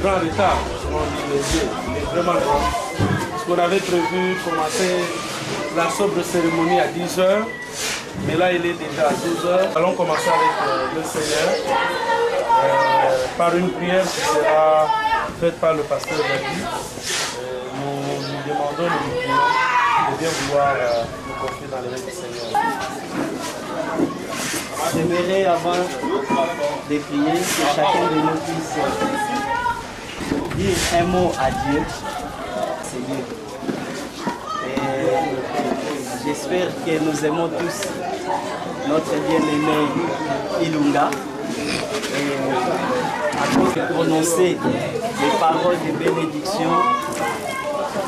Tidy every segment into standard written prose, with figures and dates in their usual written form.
grand retard, selon l'idée. Il est vraiment grand. Parce qu'on avait prévu commencer la sobre cérémonie à 10 h, mais là il est déjà à 12 h. Allons commencer avec le Seigneur par une prière qui sera faite par le pasteur David. Nous lui demandons, nous lui prions de bien vouloir nous confier dans les mains du Seigneur. J'aimerais avant de prier que chacun de nous puisse dire un mot à Dieu. C'est Dieu. Et j'espère que nous aimons tous notre bien-aimé Ilunga. Et à cause de prononcer les paroles de bénédiction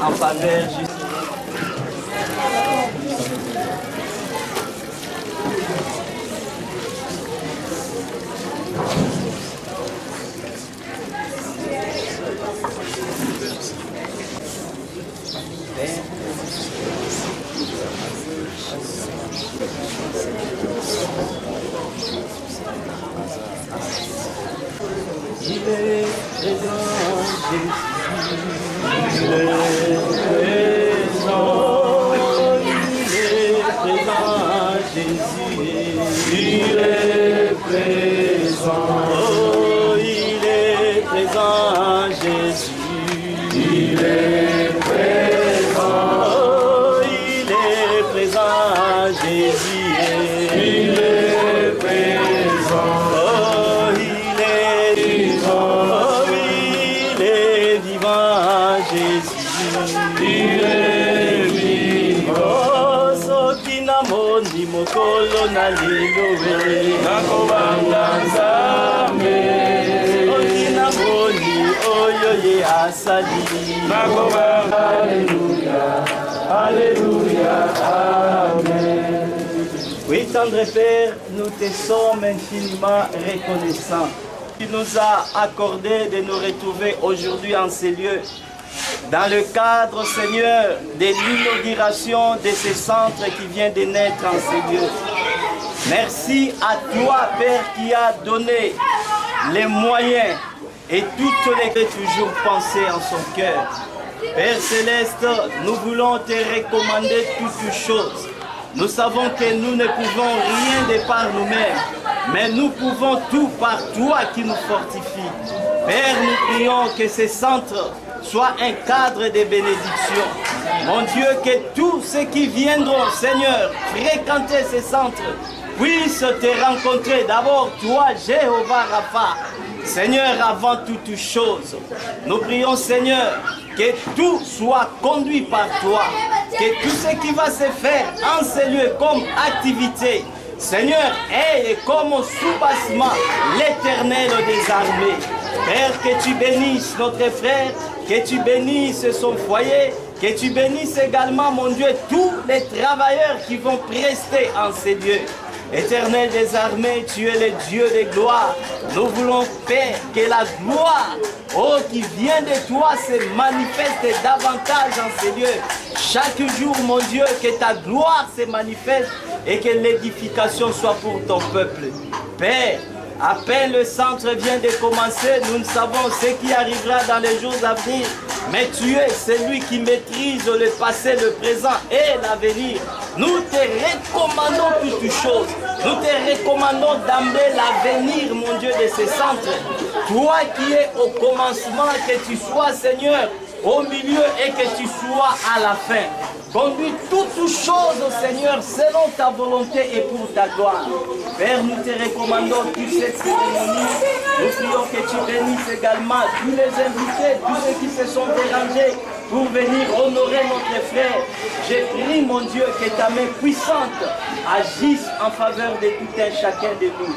en faveur juste. Il est présent, Jésus. Il est présent, Jésus. Il est présent. Oh, il est présent, Jésus. Il est présent. Oh, il est présent, Jésus. Il est présent. Oh, il est vivant. Oh, il est vivant, Jésus. Il est vivant. Oh, soki na moni mokolo na lilowe. Nakobanga Nzambe. Soki na moni oyo ye asali. Nakobanga. Alléluia. Alléluia. Amen. Oui, tendre Père, nous te sommes infiniment reconnaissants. Tu nous as accordé de nous retrouver aujourd'hui en ces lieux, dans le cadre, Seigneur, de l'inauguration de ce centre qui vient de naître en ces lieux. Merci à toi, Père, qui a donné les moyens et toutes les toujours pensées en son cœur. Père Céleste, nous voulons te recommander toutes choses. Nous savons que nous ne pouvons rien de par nous-mêmes, mais nous pouvons tout par toi qui nous fortifie. Père, nous prions que ce centre soit un cadre de bénédiction. Mon Dieu, que tous ceux qui viendront, Seigneur, fréquenter ce centre, puissent te rencontrer. D'abord, toi, Jéhovah Rapha. Seigneur, avant toute chose, nous prions, Seigneur, que tout soit conduit par toi, que tout ce qui va se faire en ces lieux comme activité, Seigneur, ait comme soubassement l'Éternel des armées. Père, que tu bénisses notre frère, que tu bénisses son foyer, que tu bénisses également, mon Dieu, tous les travailleurs qui vont prester en ces lieux. Éternel des armées, tu es le Dieu de gloire. Nous voulons, Père, que la gloire, oh, qui vient de toi se manifeste davantage en ces lieux. Chaque jour, mon Dieu, que ta gloire se manifeste et que l'édification soit pour ton peuple. Père, à peine le centre vient de commencer, nous ne savons ce qui arrivera dans les jours à venir. Mais tu es celui qui maîtrise le passé, le présent et l'avenir. Nous te recommandons toutes choses. Nous te recommandons d'emmener l'avenir, mon Dieu, de ce centre. Toi qui es au commencement, que tu sois, Seigneur, au milieu et que tu sois à la fin. Conduis toutes choses, Seigneur, selon ta volonté et pour ta gloire. Père, nous te recommandons toute cette cérémonie. Nous prions que tu bénisses également tous les invités, tous ceux qui se sont dérangés pour venir honorer notre frère. Je prie, mon Dieu, que ta main puissante agisse en faveur de tout un chacun de nous.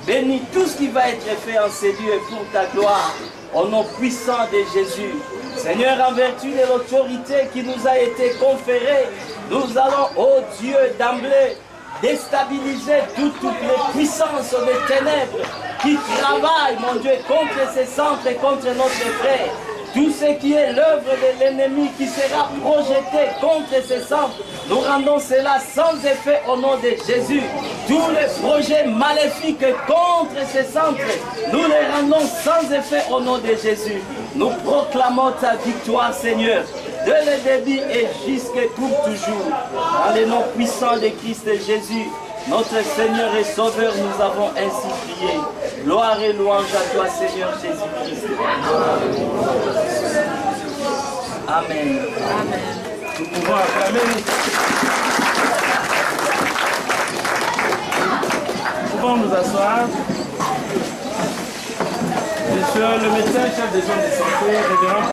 Bénis tout ce qui va être fait en ces lieux pour ta gloire, au nom puissant de Jésus. Seigneur, en vertu de l'autorité qui nous a été conférée, nous allons, ô Dieu, d'emblée, déstabiliser toutes les puissances des ténèbres qui travaillent, mon Dieu, contre ces centres et contre notre frère. Tout ce qui est l'œuvre de l'ennemi qui sera projeté contre ces centres, nous rendons cela sans effet au nom de Jésus. Tous les projets maléfiques contre ces centres, nous les rendons sans effet au nom de Jésus. Nous proclamons ta victoire, Seigneur, de le début et jusqu'à pour toujours. Dans le nom puissant de Christ Jésus, notre Seigneur et Sauveur, nous avons ainsi prié. Gloire et louange à toi, Seigneur Jésus-Christ. Amen. Amen. Nous pouvons acclamer. Nous pouvons nous asseoir. Monsieur le médecin chef des zones de santé, révérend.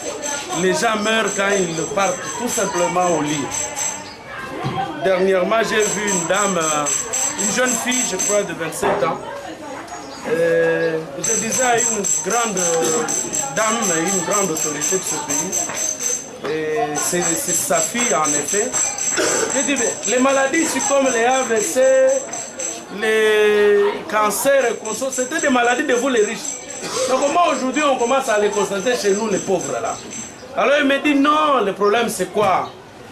Les gens meurent quand ils partent tout simplement au lit. Dernièrement, j'ai vu une dame, une jeune fille, je crois, de 27 ans. Je disais à une grande dame, une grande autorité de ce pays, c'est sa fille en effet. Je dis, les maladies comme les AVC, les cancers et consorts, c'était des maladies de vous les riches. Donc comment aujourd'hui on commence à les constater chez nous les pauvres là? Alors il me dit non, le problème c'est quoi?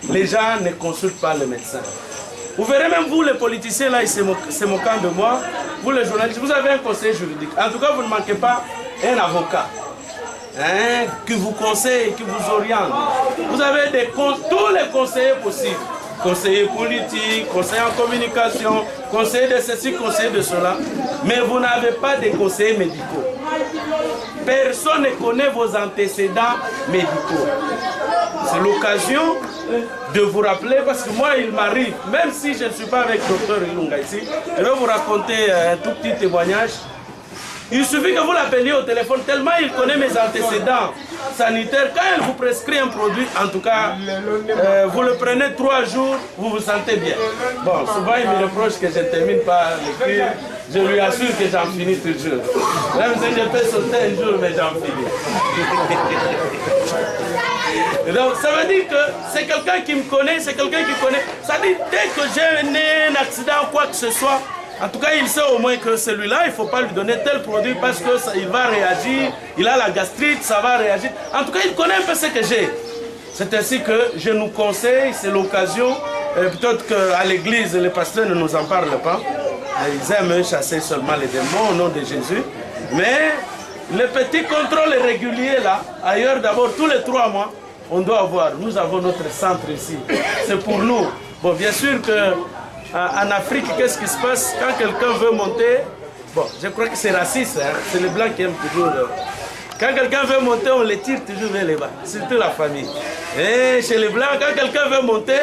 Les gens ne consultent pas le médecin. Vous verrez même vous les politiciens là, ils se moquant de moi, vous les journalistes, vous avez un conseiller juridique. En tout cas vous ne manquez pas un avocat qui vous conseille, qui vous oriente. Vous avez tous les conseillers possibles. Conseiller politique, conseiller en communication, conseiller de ceci, conseiller de cela. Mais vous n'avez pas de conseillers médicaux. Personne ne connaît vos antécédents médicaux. C'est l'occasion de vous rappeler, parce que moi il m'arrive, même si je ne suis pas avec le Dr Ilunga ici, je vais vous raconter un tout petit témoignage. Il suffit que vous l'appeliez au téléphone, tellement il connaît mes antécédents sanitaires. Quand il vous prescrit un produit, en tout cas, vous le prenez 3 jours, vous vous sentez bien. Bon, souvent il me reproche que je ne termine pas le cure. Je lui assure que j'en finis toujours. Même si je peux sauter un jour, mais j'en finis. Donc ça veut dire que c'est quelqu'un qui me connaît, c'est quelqu'un qui connaît. Ça veut dire dès que j'ai un accident ou quoi que ce soit, en tout cas, il sait au moins que celui-là, il ne faut pas lui donner tel produit parce qu'il va réagir, il a la gastrite, ça va réagir. En tout cas, il connaît un peu ce que j'ai. C'est ainsi que je nous conseille, c'est l'occasion, peut-être qu'à l'église, les pasteurs ne nous en parlent pas. Ils aiment chasser seulement les démons au nom de Jésus. Mais le petit contrôle régulier là, ailleurs d'abord, tous les 3 mois, on doit avoir. Nous avons notre centre ici. C'est pour nous. Bon, bien sûr que en Afrique, qu'est-ce qui se passe quand quelqu'un veut monter? Bon, je crois que c'est raciste, hein? C'est les blancs qui aiment toujours. Quand quelqu'un veut monter, on les tire toujours vers les bas, surtout la famille. Et chez les blancs, quand quelqu'un veut monter,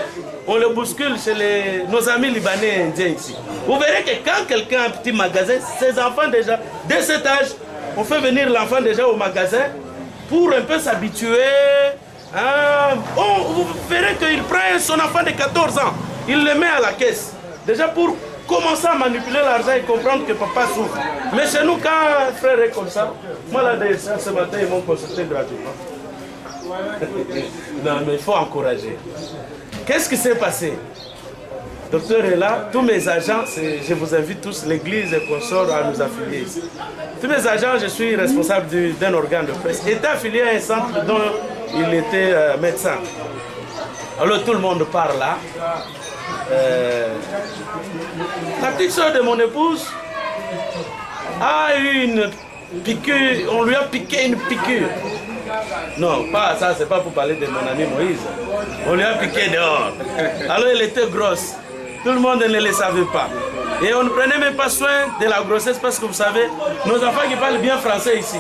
on le bouscule chez nos amis libanais et indiens ici. Vous verrez que quand quelqu'un a un petit magasin, ses enfants déjà, dès cet âge, on fait venir l'enfant déjà au magasin pour un peu s'habituer. Vous verrez qu'il prend son enfant de 14 ans, il le met à la caisse. Déjà pour commencer à manipuler l'argent et comprendre que papa souffre. Mais chez nous, quand un frère est comme ça, moi là, ce matin, ils m'ont consulté gratuitement. Non, mais il faut encourager. Qu'est-ce qui s'est passé? Le docteur est là, tous mes agents, je vous invite tous, l'église et consorts à nous affilier. Tous mes agents, je suis responsable d'un organe de presse, étaient affiliés à un centre dont il était médecin. Alors tout le monde part là. La petite soeur de mon épouse a eu une piqûre, on lui a piqué une piqûre. Non, pas ça, c'est pas pour parler de mon ami Moïse. On lui a piqué dehors. Alors elle était grosse. Tout le monde ne le savait pas. Et on ne prenait même pas soin de la grossesse parce que vous savez, nos enfants qui parlent bien français ici,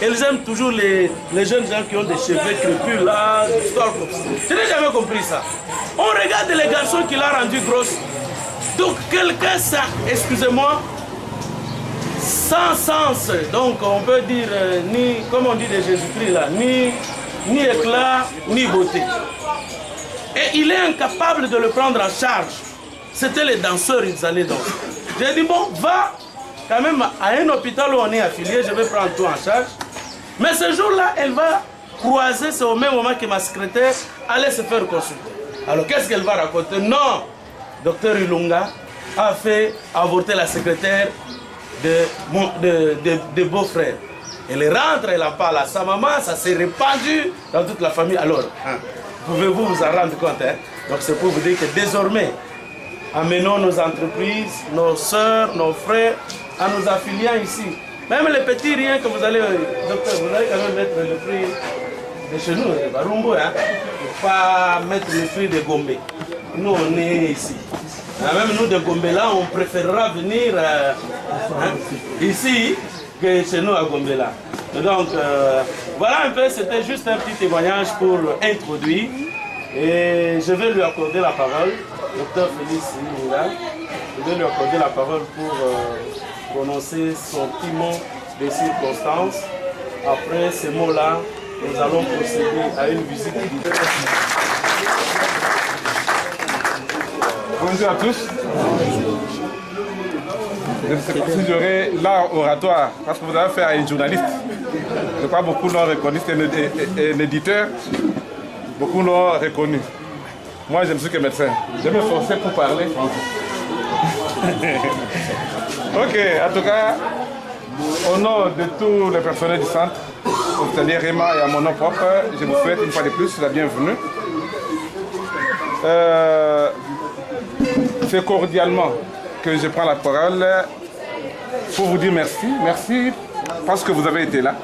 ils aiment toujours les jeunes gens qui ont des cheveux crépus là, des histoires comme ça. Je n'ai jamais compris ça. On regarde les garçons qu'il a rendu grosses. Donc quelqu'un, ça, excusez-moi, sans sens, donc on peut dire, ni, comme on dit de Jésus-Christ là, ni éclat, ni beauté. Et il est incapable de le prendre en charge. C'était les danseurs, ils allaient danser. J'ai dit, bon, va quand même à un hôpital où on est affilié, je vais prendre tout en charge. Mais ce jour-là, elle va croiser, c'est au même moment que ma secrétaire allait se faire consulter. Alors qu'est-ce qu'elle va raconter? Non, docteur Ilunga a fait avorter la secrétaire de beau-frère. Elle rentre, elle en parle à sa maman, ça s'est répandu dans toute la famille. Alors, pouvez-vous vous en rendre compte? Donc c'est pour vous dire que désormais, amenons nos entreprises, nos sœurs, nos frères, à nous affilier ici. Même les petits riens que vous allez, docteur, vous allez quand même mettre le fruit de chez nous, le barumbo, hein. Il ne faut pas mettre le fruit de Gombe. Nous, on est ici. Même nous de Gombe, là, on préférera venir ici que chez nous à Gombe, là. Donc, voilà un peu, c'était juste un petit témoignage pour introduire. Et je vais lui accorder la parole, docteur Félix Moula. Je vais lui accorder la parole pour prononcer son petit mot de circonstance. Après ces mots-là, nous allons procéder à une visite guidée. Bonjour à tous. Je ne sais pas si j'aurai l'art oratoire, parce que vous avez affaire à un journaliste. Je crois que beaucoup l'ont reconnu, c'est un éditeur. Beaucoup l'ont reconnu. Moi, je ne suis que médecin. Je vais me forcer pour parler français. Ok, en tout cas, au nom de tous les personnels du centre hospitalier Réma et à mon nom propre, je vous souhaite une fois de plus la bienvenue. C'est cordialement que je prends la parole pour vous dire merci. Merci parce que vous avez été là.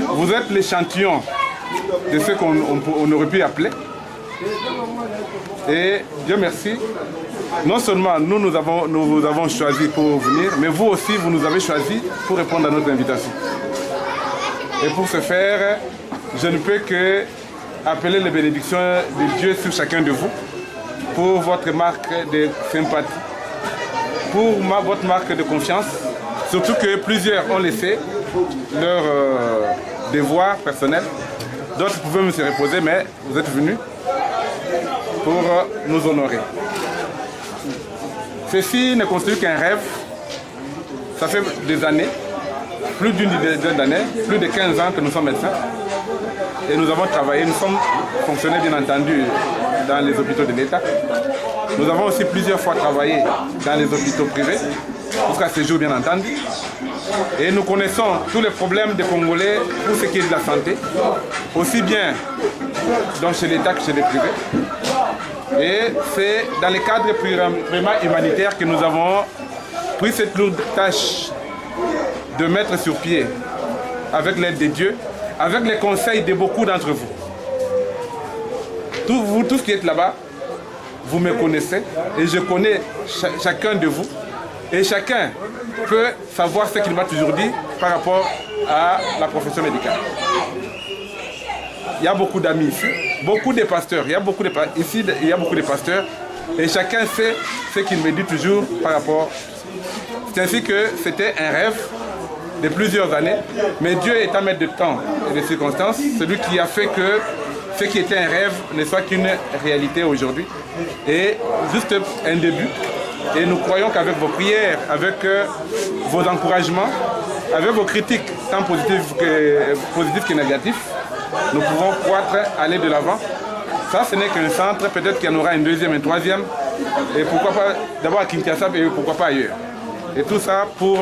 Vous êtes l'échantillon de ce qu'on aurait pu appeler. Et Dieu merci, non seulement nous vous avons choisi pour venir, mais vous aussi vous nous avez choisi pour répondre à notre invitation. Et pour ce faire, je ne peux que appeler les bénédictions de Dieu sur chacun de vous, pour votre marque de sympathie, pour votre marque de confiance, surtout que plusieurs ont laissé leur devoir personnel. D'autres pouvaient me se reposer, mais vous êtes venus pour nous honorer. Ceci ne constitue qu'un rêve. Ça fait des années, plus d'une dizaine d'années, plus de 15 ans que nous sommes médecins. Et nous avons travaillé, nous sommes fonctionnaires bien entendu dans les hôpitaux de l'État. Nous avons aussi plusieurs fois travaillé dans les hôpitaux privés, jusqu'à ce jour bien entendu. Et nous connaissons tous les problèmes des Congolais pour ce qui est de la santé, aussi bien donc chez l'État que chez les privés. Et c'est dans le cadre vraiment humanitaire que nous avons pris cette lourde tâche de mettre sur pied, avec l'aide de Dieu, avec les conseils de beaucoup d'entre vous. Tous qui êtes là-bas, vous me connaissez et je connais chacun de vous. Et chacun peut savoir ce qu'il m'a toujours dit par rapport à la profession médicale. Il y a beaucoup d'amis ici, beaucoup de pasteurs. Ici, il y a beaucoup de pasteurs. Et chacun sait ce qu'il me dit toujours par rapport. C'est ainsi que c'était un rêve de plusieurs années. Mais Dieu est un maître de temps et de circonstances. Celui qui a fait que ce qui était un rêve ne soit qu'une réalité aujourd'hui. Et juste un début. Et nous croyons qu'avec vos prières, avec vos encouragements, avec vos critiques, tant positives que négatives, nous pouvons croître, aller de l'avant. Ça, ce n'est qu'un centre, peut-être qu'il y en aura une deuxième, une troisième, et pourquoi pas d'abord à Kinshasa et pourquoi pas ailleurs. Et tout ça pour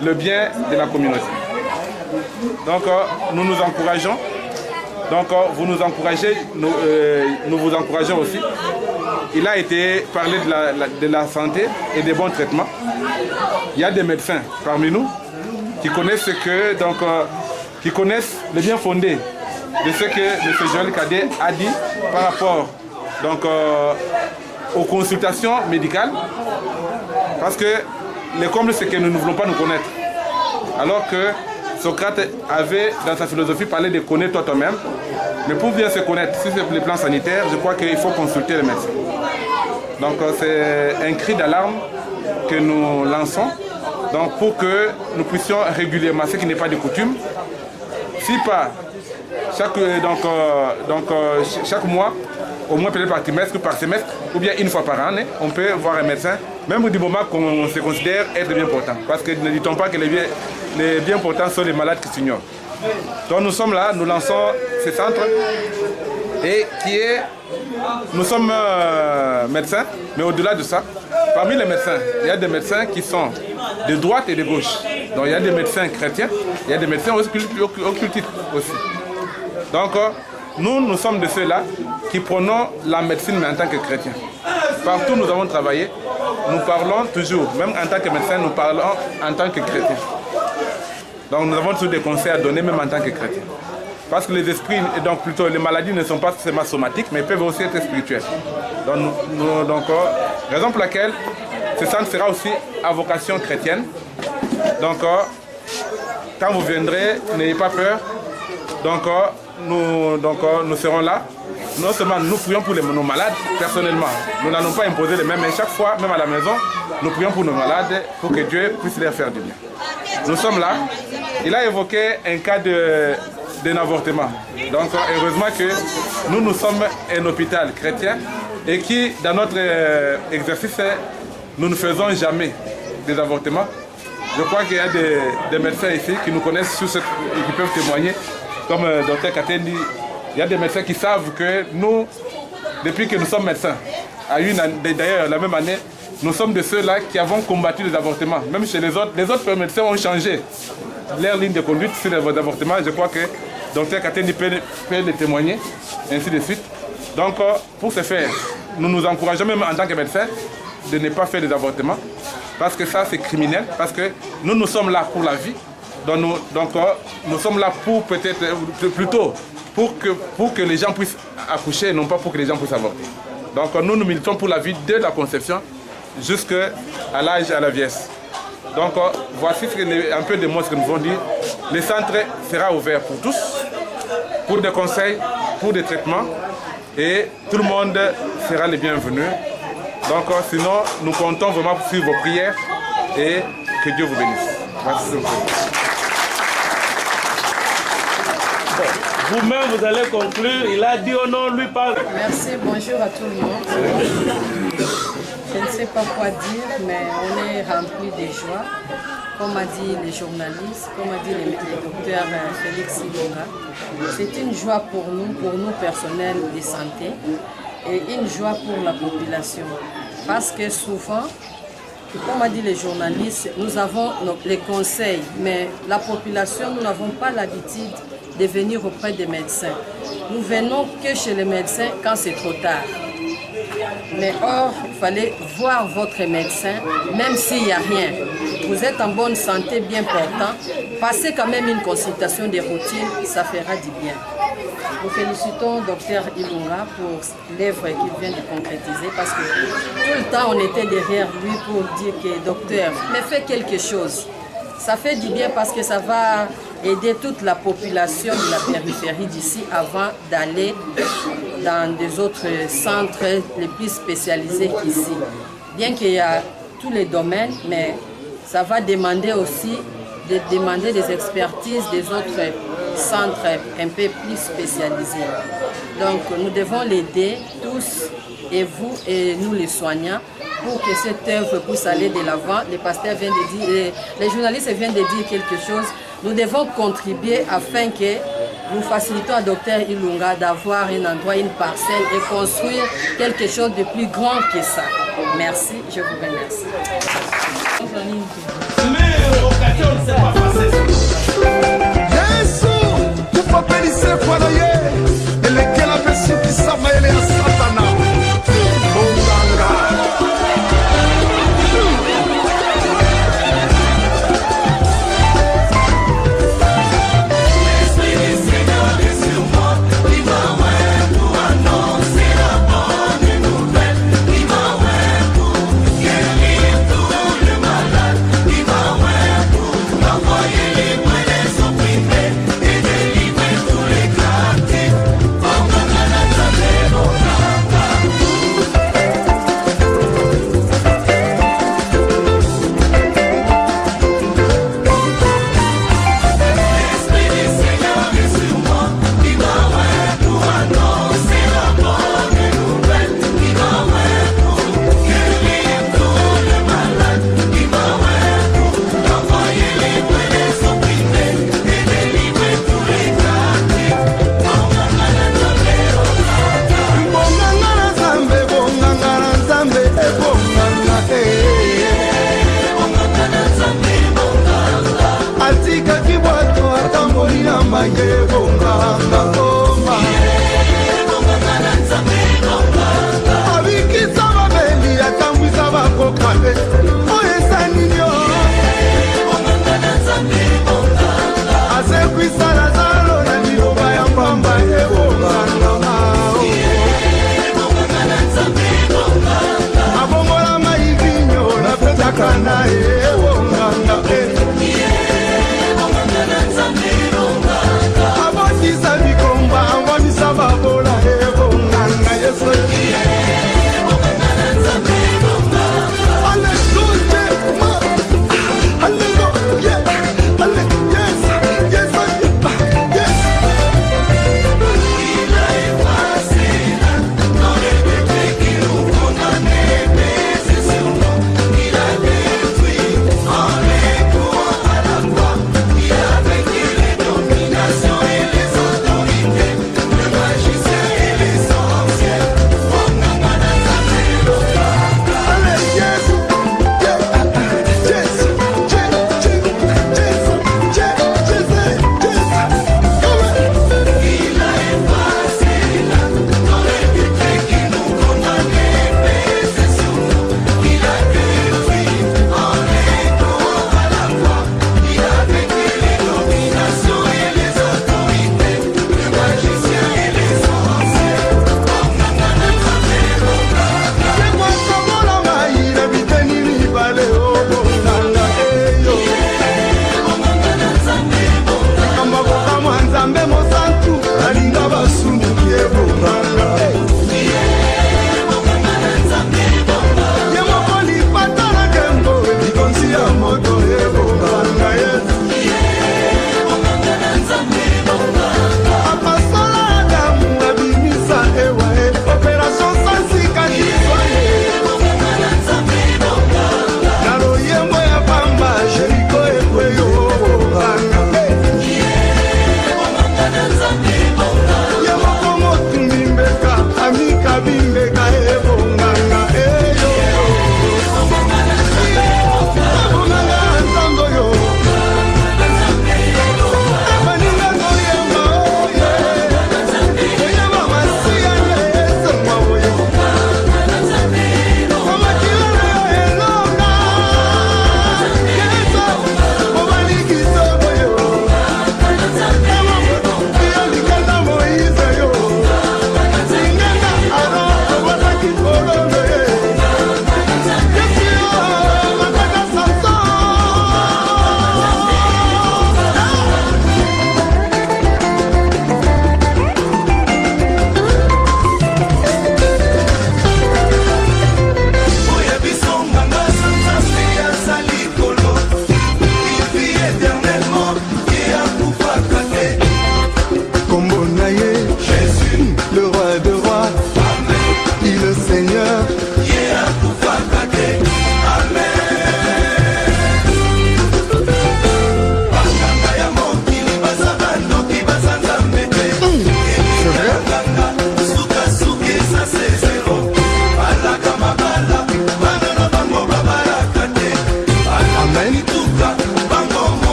le bien de la communauté. Donc, nous nous encourageons. Donc, vous nous encouragez, nous vous encourageons aussi. Il a été parlé de la santé et des bons traitements. Il y a des médecins parmi nous qui connaissent qui connaissent le bien fondé de ce que M. Joël Cadet a dit par rapport aux consultations médicales. Parce que le comble, c'est que nous ne voulons pas nous connaître. Alors que Socrate avait, dans sa philosophie, parlé de connaître toi-même. Mais pour bien se connaître, si c'est le plan sanitaire, je crois qu'il faut consulter les médecins. Donc c'est un cri d'alarme que nous lançons pour que nous puissions régulièrement, ce qui n'est pas de coutume, si pas chaque mois, au moins peut-être par trimestre, par semestre, ou bien une fois par an, on peut voir un médecin, même du moment qu'on se considère être bien portant. Parce que ne dit-on pas que les bien portants sont les malades qui s'ignorent. Donc nous sommes là, nous lançons ce centre et nous sommes médecins, mais au-delà de ça, parmi les médecins, il y a des médecins qui sont de droite et de gauche. Donc il y a des médecins chrétiens, il y a des médecins occultistes aussi. Donc nous sommes de ceux-là qui prenons la médecine mais en tant que chrétiens. Partout nous avons travaillé, nous parlons toujours, même en tant que médecin, nous parlons en tant que chrétien. Donc nous avons toujours des conseils à donner, même en tant que chrétien. Parce que les esprits, donc plutôt les maladies ne sont pas seulement somatiques, mais peuvent aussi être spirituelles. Donc, raison pour laquelle ce centre sera aussi à vocation chrétienne. Donc, quand vous viendrez, n'ayez pas peur. Donc, nous serons là. Non seulement nous prions pour nos malades, personnellement. Nous n'allons pas imposer les mêmes, mais chaque fois, même à la maison, nous prions pour nos malades pour que Dieu puisse leur faire du bien. Nous sommes là. Il a évoqué un cas d'un avortement. Donc, heureusement que nous sommes un hôpital chrétien et qui, dans notre exercice, nous ne faisons jamais des avortements. Je crois qu'il y a des médecins ici qui nous connaissent sur et qui peuvent témoigner. Comme Dr Katendi, il y a des médecins qui savent que nous, depuis que nous sommes médecins, d'ailleurs la même année, nous sommes de ceux-là qui avons combattu les avortements. Même chez les autres médecins ont changé leur ligne de conduite sur les avortements. Je crois que Dr Katendi peut le témoigner, ainsi de suite. Donc, pour ce faire, nous nous encourageons même en tant que médecins de ne pas faire des avortements, parce que ça c'est criminel, parce que nous sommes là pour la vie. Donc nous sommes là pour peut-être, plutôt, pour que les gens puissent accoucher, non pas pour que les gens puissent avorter. Donc nous militons pour la vie dès la conception jusqu'à l'âge, à la vieillesse. Donc voici un peu des mots que nous voulons dire. Le centre sera ouvert pour tous, pour des conseils, pour des traitements, et tout le monde sera le bienvenu. Donc sinon, nous comptons vraiment sur vos prières et que Dieu vous bénisse. Merci beaucoup. Vous-même, vous allez conclure. Il a dit au nom, lui parle. Merci, bonjour à tout le monde. Je ne sais pas quoi dire, mais on est rempli de joie. Comme a dit les journalistes, comme a dit le docteur Félix Ilonga, c'est une joie pour nous personnels de santé, et une joie pour la population. Parce que souvent, comme a dit les journalistes, nous avons les conseils, mais la population, nous n'avons pas l'habitude de venir auprès des médecins. Nous venons que chez les médecins quand c'est trop tard. Mais or, il fallait voir votre médecin, même s'il n'y a rien. Vous êtes en bonne santé, bien portant. Passez quand même une consultation de routine, ça fera du bien. Nous félicitons Dr Ilunga pour l'œuvre qu'il vient de concrétiser, parce que tout le temps on était derrière lui pour dire que docteur, mais fais quelque chose. Ça fait du bien parce que ça va aider toute la population de la périphérie d'ici avant d'aller dans des autres centres les plus spécialisés qu'ici. Bien qu'il y a tous les domaines, mais ça va demander aussi des expertises des autres centres un peu plus spécialisés. Donc nous devons l'aider tous, et vous et nous les soignants, pour que cette œuvre puisse aller de l'avant. Les pasteurs viennent de dire, les journalistes viennent de dire quelque chose. Nous devons contribuer afin que nous facilitons à Dr Ilunga d'avoir un endroit, une parcelle, et construire quelque chose de plus grand que ça. Merci, je vous remercie.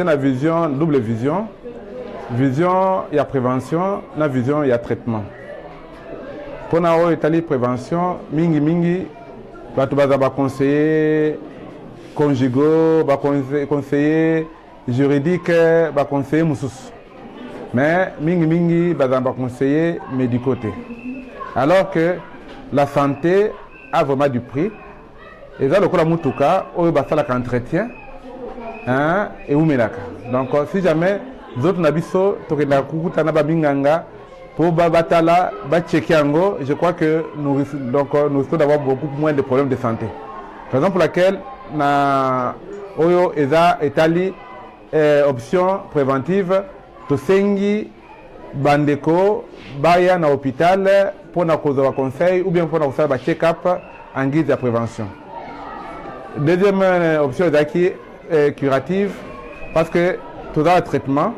la vision, double vision. Vision, il y a prévention, la vision, il y a traitement. Pour la prévention, mingi, conseiller conjugaux, conseiller juridique, conseiller moussous. Mais mingi, conseiller médicoté. Alors que la santé a vraiment du prix. Et ça, le cas mutuka, on va faire l'entretien et on met là. Donc, si jamais les autres n'habitent pas, pour Babatala, Batchekiango, je crois que nous risquons d'avoir beaucoup moins de problèmes de santé. Raison pour laquelle Oyo Eza Etali option préventive, Tosengi, Bandeko, Baya na hôpital pour na cause de conseil ou bien pour na faire un check-up en guise de prévention. Deuxième option est curative. parce que tout le traitement,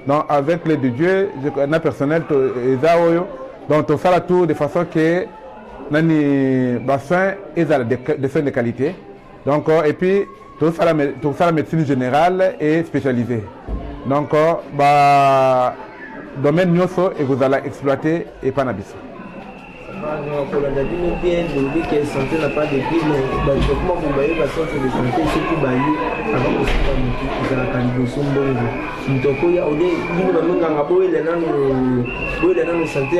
donc avec l'aide de Dieu, un personnel, donc tout ça tout de façon que les soins des soins de qualité. Donc, et puis, tout ça la médecine générale et spécialisée. Donc, domaine nyoso et vous allez exploiter et pas n'abisso. Santé n'a pas de prix, mais comment vous voyez la santé de santé, surtout avant que ce soit la candidature bongo. Nous santé,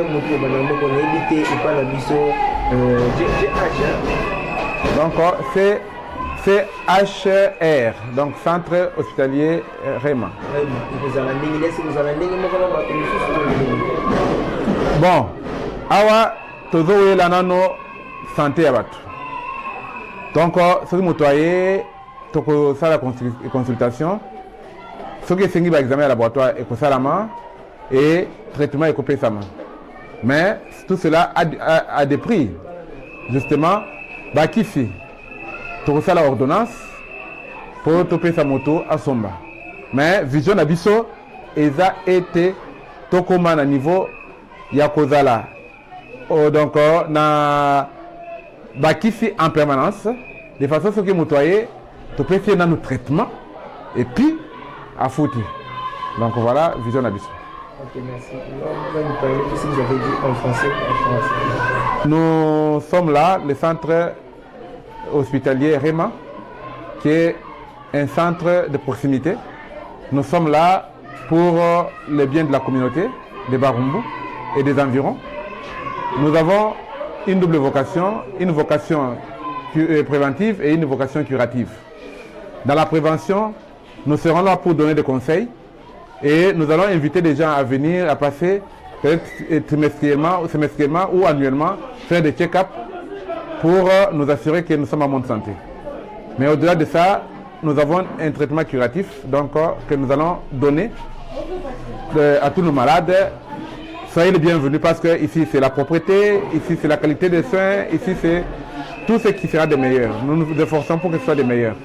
donc c'est CHR, donc Centre Hospitalier Réma. Bon, awa tozo la nano santé à battu. Donc ce qui m'otoye, toko ça la consultation, ce qui est singi ba examen à laboratoire et salama et traitement et copé sama. Mais tout cela a des prix. Justement, bah qui fait toko ça la ordonnance pour toper sa moto à Somba. Mais vision abisso eza été toko man à niveau yakozala. Donc, na bakisi en permanence, de façon que motoyer, tu peux faire dans nos traitements et puis à foutre. Donc voilà, vision abyss. Ok, merci. Vous nous parler de ce que vous avez dit en français. Nous sommes là, le centre hospitalier Réma, qui est un centre de proximité. Nous sommes là pour le bien de la communauté de Barumbu et des environs. Nous avons une double vocation, une vocation préventive et une vocation curative. Dans la prévention, nous serons là pour donner des conseils et nous allons inviter les gens à venir, à passer trimestriellement ou annuellement, faire des check-up pour nous assurer que nous sommes en bonne santé. Mais au-delà de ça, nous avons un traitement curatif donc, que nous allons donner à tous nos malades. Soyez les bienvenus parce que ici c'est la propreté, ici c'est la qualité des soins, ici c'est tout ce qui sera des meilleurs. Nous nous efforçons pour que ce soit des meilleurs.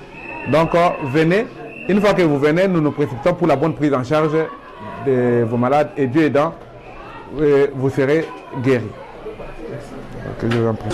Donc venez, une fois que vous venez, nous nous précipitons pour la bonne prise en charge de vos malades et Dieu aidant, vous serez guéris. Que je vous en prie.